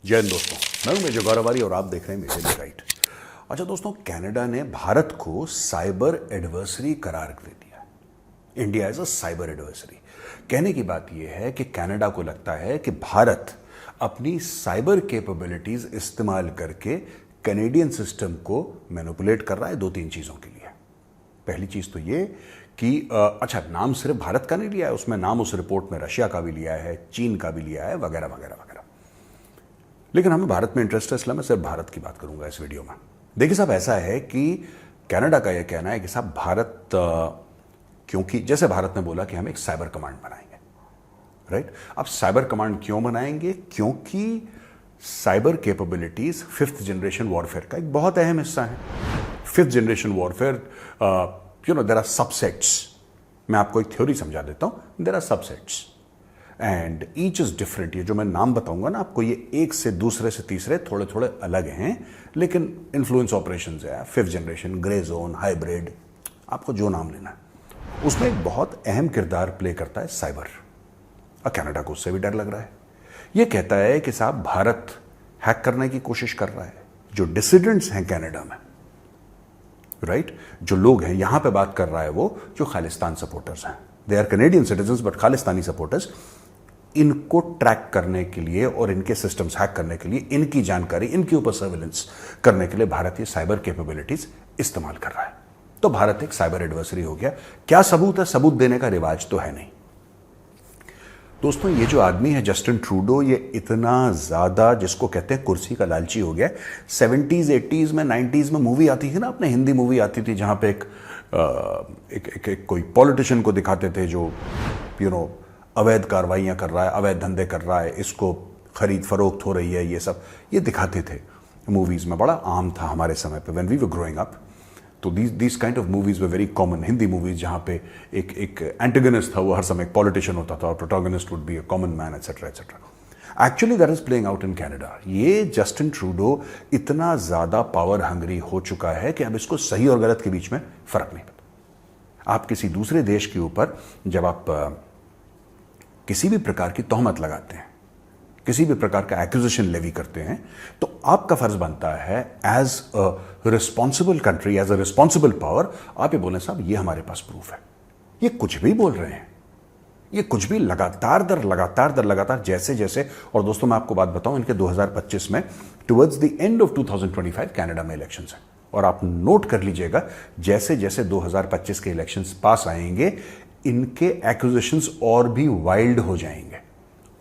जय हिंद दोस्तों, मैं हूं मेजर गौरवारी और आप देख रहे हैं मेजर राइट। अच्छा दोस्तों, कनाडा ने भारत को साइबर एडवर्सरी करार दे दिया। India is a cyber adversary. कहने की बात यह है कि कनाडा को लगता है कि भारत अपनी साइबर कैपेबिलिटीज इस्तेमाल करके कैनेडियन सिस्टम को मैनिपुलेट कर रहा है दो तीन चीजों के लिए। पहली चीज तो ये कि अच्छा, नाम सिर्फ भारत का नहीं लिया है, उसमें नाम उस रिपोर्ट में रशिया का भी लिया है, चीन का भी लिया है, वगैरह वगैरह वगैरह। लेकिन हमें भारत में इंटरेस्ट है, इसलिए मैं सिर्फ भारत की बात करूंगा इस वीडियो में। देखिए साहब, ऐसा है कि कनाडा का यह कहना है कि साहब भारत क्योंकि जैसे भारत ने बोला कि हम एक साइबर कमांड बनाएंगे, राइट। अब साइबर कमांड क्यों बनाएंगे? क्योंकि cyber capabilities fifth generation warfare का एक बहुत अहम हिस्सा है। Fifth generation warfare, there are subsets. मैं आपको एक थ्योरी समझा देता हूं। There are subsets and each is different. ये जो मैं नाम बताऊंगा ना आपको, ये एक से दूसरे से तीसरे थोड़े थोड़े अलग हैं, लेकिन इन्फ्लुएंस ऑपरेशंस है, fifth generation, grey zone, hybrid, आपको जो नाम लेना है। उसमें एक बहुत अहम किरदार प्ले करता है साइबर। और कनाडा को उससे भी डर लग रहा है। ये कहता है कि साहब भारत हैक करने की कोशिश कर रहा है। जो डिसिडेंट्स हैं कनाडा में, राइट, जो लोग हैं, यहां पे बात कर रहा है वो जो खालिस्तान सपोर्टर्स हैं। They are Canadian citizens but Khalistani supporters. इनको ट्रैक करने के लिए और इनके सिस्टम्स हैक करने के लिए, इनकी जानकारी, इनके ऊपर सर्विलेंस करने के लिए भारत ये साइबर कैपेबिलिटीज इस्तेमाल कर रहा है। तो भारत एक साइबर एडवर्सरी हो गया। क्या सबूत है? सबूत देने का रिवाज तो है नहीं दोस्तों। ये जो आदमी है जस्टिन ट्रूडो, ये इतना ज्यादा, जिसको कहते हैं कुर्सी का लालची हो गया। 70s 80s में, 90s में मूवी आती थी ना, अपने हिंदी मूवी आती थी जहां पे एक कोई पॉलिटिशियन को दिखाते थे जो अवैध कार्रवाइयां कर रहा है, अवैध धंधे कर रहा है, इसको खरीद फरोख्त हो रही है, ये सब ये दिखाते थे मूवीज में। बड़ा आम था हमारे समय पे, when we were growing up. तो these kind of movies were very common. Hindi movies जहां पे एक एंटेगनिस्ट था, वो हर समय एक पॉलिटिशियन होता था, और protagonist would be a common man, etcetera etcetera. Actually that is playing out in Canada. ये जस्टिन ट्रूडो इतना ज्यादा पावर हंग्री हो चुका है कि अब इसको सही और गलत के बीच में फर्क नहीं पता। आप किसी दूसरे देश के ऊपर जब आप किसी भी प्रकार की तोहमत लगाते हैं, किसी भी प्रकार का एक्यूजिशन लेवी करते हैं, तो आपका फर्ज बनता है as a responsible country, as a responsible power, आप ये बोलें साहब ये हमारे पास प्रूफ है। ये कुछ भी बोल रहे हैं, ये कुछ भी लगातार दर लगातार जैसे जैसे। और दोस्तों मैं आपको बात बताऊं, इनके 2025 में towards the end of 2025 Canada में इलेक्शंस हैं। और आप नोट कर लीजिएगा, जैसे जैसे 2025 के इलेक्शंस पास आएंगे, इनके एक्विजिशंस और भी वाइल्ड हो जाएंगे,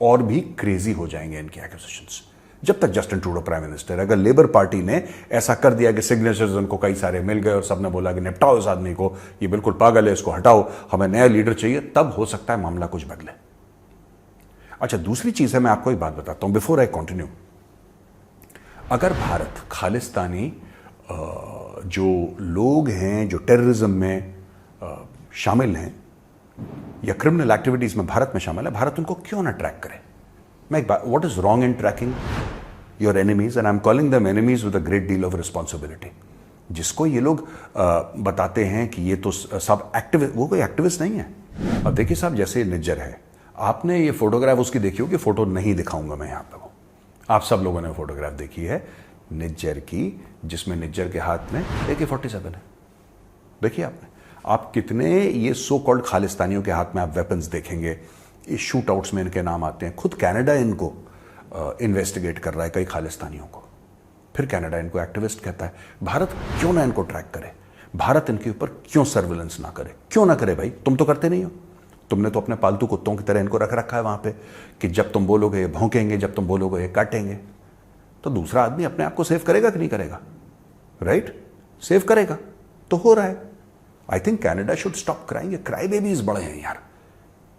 और भी क्रेजी हो जाएंगे इनके एक्विजिशंस। जब तक जस्टिन ट्रूडो प्राइम मिनिस्टर, अगर लेबर पार्टी ने ऐसा कर दिया कि सिग्नेचर्स उनको कई सारे मिल गए और सबने बोला कि निपटाओ इस आदमी को, ये बिल्कुल पागल है, इसको हटाओ, हमें नया लीडर चाहिए, तब हो सकता है मामला कुछ बदले। अच्छा, दूसरी चीज है, मैं आपको एक बात बताता हूं बिफोर आई कंटिन्यू। अगर भारत खालिस्तानी जो लोग हैं, जो टेररिज्म में शामिल हैं या क्रिमिनल एक्टिविटीज में भारत में शामिल है, भारत उनको क्यों ना ट्रैक करे? मैं एक बात, what is wrong in trekking your enemies? And I am calling them enemies with a great deal of responsibility. जिसको ये लोग बताते हैं कि ये तो सब एक्टिविस्ट, वो कोई एक्टिविस्ट नहीं है। अब देखिए साहब, जैसे निज्जर है, आपने ये फोटोग्राफ उसकी देखी होगी, फोटो नहीं दिखाऊंगा मैं यहां पे, वो आप सब लोगों ने फोटोग्राफ देखी है निज्जर की, जिसमें निज्जर के हाथ में AK-47 है। देखिए आपने, आप कितने ये सो कॉल्ड खालिस्तानियों के हाथ में आप वेपन्स देखेंगे, इस शूट आउट्स में इनके नाम आते हैं। खुद कनाडा इनको इन्वेस्टिगेट कर रहा है, कई खालिस्तानियों को, फिर कनाडा इनको एक्टिविस्ट कहता है। भारत क्यों ना इनको ट्रैक करे? भारत इनके ऊपर क्यों सर्विलेंस ना करे? क्यों ना करे भाई? तुम तो करते नहीं हो। तुमने तो अपने पालतू कुत्तों की तरह इनको रख रखा है वहां पे, कि जब तुम बोलोगे ये भौंकेंगे, जब तुम बोलोगे ये काटेंगे। तो दूसरा आदमी अपने आप को सेव करेगा कि नहीं करेगा? राइट, सेव करेगा। तो हो रहा है। I think Canada should stop crying. ये क्राई बेबीज बड़े हैं यार।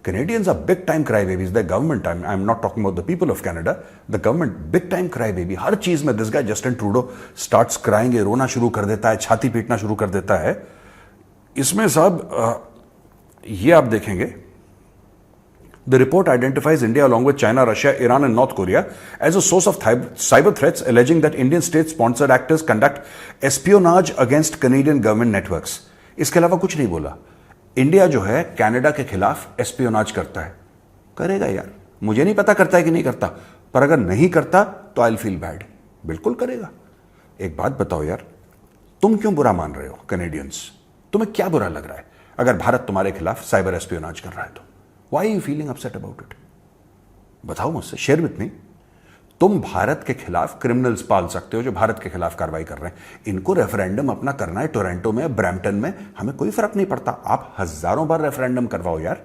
Canadians are big time cry babies. The government, I'm not talking about the people of Canada. The government, big time cry baby. हर चीज में this guy Justin Trudeau starts crying, रोना शुरू कर देता है, छाती पीटना शुरू कर देता है। इसमें साहब ये आप देखेंगे, The report identifies India along with China, Russia, Iran and North Korea as a source of cyber threats, alleging that Indian state-sponsored actors conduct espionage against Canadian government networks. इसके अलावा कुछ नहीं बोला। इंडिया जो है कनाडा के खिलाफ espionage करता है। करेगा यार, मुझे नहीं पता करता है कि नहीं करता, पर अगर नहीं करता तो आई फील बैड। बिल्कुल करेगा। एक बात बताओ यार, तुम क्यों बुरा मान रहे हो कैनेडियंस? तुम्हें क्या बुरा लग रहा है अगर भारत तुम्हारे खिलाफ साइबर एस्पियोनाज कर रहा है तो? Why you feeling upset about it? बताओ मुझसे, शेयर विथ मी। तुम भारत के खिलाफ क्रिमिनल्स पाल सकते हो जो भारत के खिलाफ कार्रवाई कर रहे हैं। इनको रेफरेंडम अपना करना है टोरंटो में, ब्रैम्पटन में, हमें कोई फर्क नहीं पड़ता। आप हजारों बार रेफरेंडम करवाओ यार।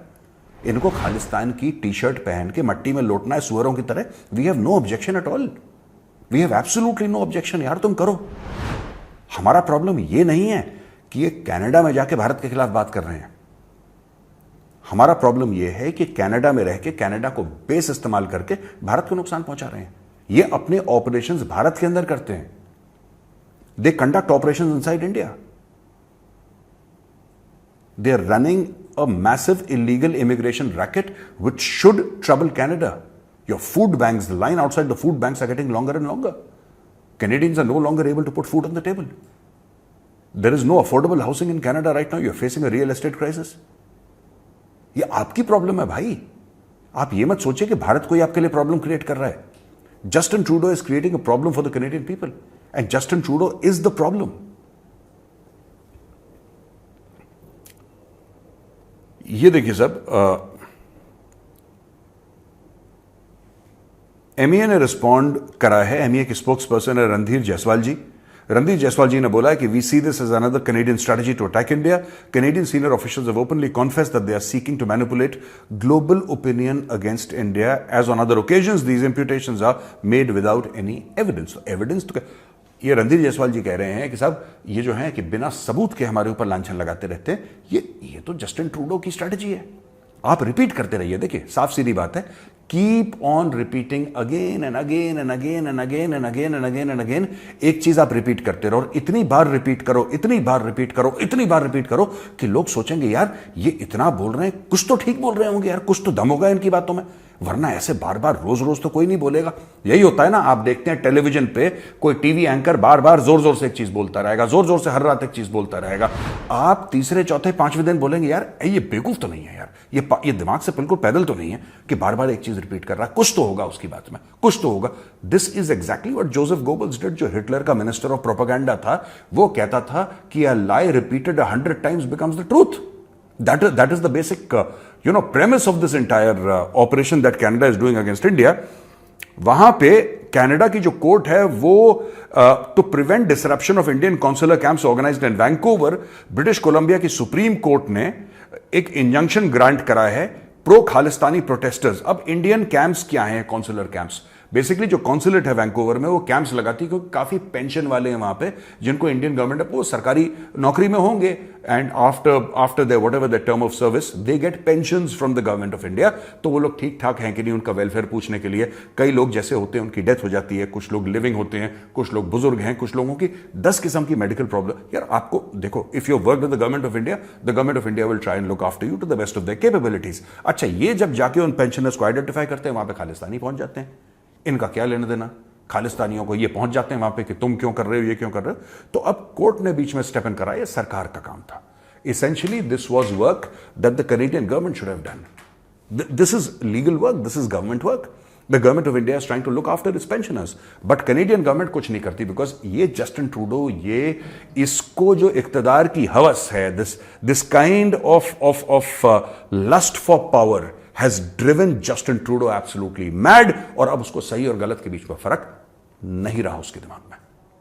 इनको खालिस्तान की टी शर्ट पहन के मट्टी में लौटना है सुअरों की तरह। We have no objection at all, we have absolutely no objection. यार तुम करो। हमारा प्रॉब्लम ये नहीं है कि ये कनाडा में जाके भारत के खिलाफ बात कर रहे हैं। हमारा प्रॉब्लम यह है कि कनाडा में रह के कनाडा को बेस इस्तेमाल करके भारत को नुकसान पहुंचा रहे हैं। ये अपने ऑपरेशंस भारत के अंदर करते हैं। They conduct operations inside India. They are running a massive illegal immigration racket which should trouble Canada. Your food banks, the line outside the food banks are getting longer and longer. Canadians are no longer able to put food on the table. There is no affordable housing in Canada right now. You're facing a real estate crisis. ये आपकी problem है भाई। आप ये मत सोचिए कि भारत कोई आपके लिए प्रॉब्लम क्रिएट कर रहा है। Justin Trudeau is creating a problem for the Canadian people. And Justin Trudeau is the problem. ये देखिए साहब, एमईए ने रिस्पॉन्ड करा है। एमईए के स्पोक्स पर्सन है रणधीर जायसवाल जी। रणधीर जायसवाल जी ने बोला है कि we see this as another Canadian strategy to attack India. Canadian senior officials have openly confessed that they are seeking to manipulate global opinion against India as on other occasions. These imputations are made without any evidence. Evidence तो ये रणधीर जायसवाल जी कह रहे हैं कि साहब ये जो है कि बिना सबूत के हमारे ऊपर लांछन लगाते रहते हैं। ये तो जस्टिन ट्रूडो की स्ट्रैटेजी है। आप रिपीट करते रहिए। देखिए साफ सीधी बात है, keep on repeating again and again and again and again and again and again and again. एक चीज आप रिपीट करते रहो और इतनी बार रिपीट करो, इतनी बार रिपीट करो, इतनी बार रिपीट करो कि लोग सोचेंगे यार ये इतना बोल रहे हैं, कुछ तो ठीक बोल रहे होंगे यार, कुछ तो दम होगा इनकी बातों में। वरना ऐसे बार बार रोज रोज तो कोई नहीं बोलेगा। यही होता है ना, आप देखते हैं टेलीविजन पे कोई टीवी एंकर बार बार जोर जोर से एक चीज बोलता रहेगा, जोर जोर से हर रात एक चीज बोलता रहेगा। आप तीसरे चौथे पांचवें दिन बोलेंगे यार ये बेवकूफ तो नहीं है यार, ये दिमाग से बिल्कुल पैदल तो नहीं है कि बार बार एक चीज रिपीट कर रहा है। कुछ तो होगा उसकी बात में, कुछ तो होगा। This is exactly what Joseph Goebbels did, जो हिटलर का मिनिस्टर ऑफ प्रोपेगेंडा था। वो कहता था कि a lie repeated 100 times becomes the truth. That is the basic, premise of this entire operation that Canada is doing against India. वहां पे Canada की जो कोर्ट है वो to prevent disruption of Indian consular camps organised in Vancouver, British Columbia की Supreme Court ने एक injunction grant करा है प्रो खालिस्तानी प्रोटेस्टर्स। अब इंडियन कैंप्स क्या हैं? Consular camps. बेसिकली जो कॉन्सुलेट है वैंकूवर में वो कैंप्स लगाती है क्योंकि काफी पेंशन वाले हैं वहां पे जिनको इंडियन गवर्नमेंट, वो सरकारी नौकरी में होंगे and after their whatever there term of service they get pensions from the government of India. तो वो लोग ठीक ठाक हैं कि नहीं उनका वेलफेयर पूछने के लिए। कई लोग जैसे होते हैं उनकी डेथ हो जाती है, कुछ लोग लिविंग होते हैं, कुछ लोग बुजुर्ग हैं, कुछ लोगों की 10 किस्म की मेडिकल प्रॉब्लम। यार आपको देखो, if you work with the government of India, the government of India will try and look after you to the best of their capabilities. अच्छा, ये जब जाके उन पेंशनर्स को आइडेंटिफाई करते हैं वहां पे खालिस्तानी पहुंच जाते हैं। इनका क्या लेना देना खालिस्तानियों को? ये पहुंच जाते हैं वहां पे कि तुम क्यों कर रहे हो, ये क्यों कर रहे हो। तो अब कोर्ट ने बीच में स्टेप इन करा, ये सरकार का काम था। Essentially, this was work that the Canadian government should have done. This is legal work. This is government work. The government of India is trying to look after its pensioners. But Canadian government कुछ नहीं करती because ये Justin Trudeau, ये इसको जो इक़्तिदार की हवस है, this kind of lust for power has driven Justin Trudeau absolutely mad, और अब उसको सही और गलत के बीच में फर्क नहीं रहा उसके दिमाग में।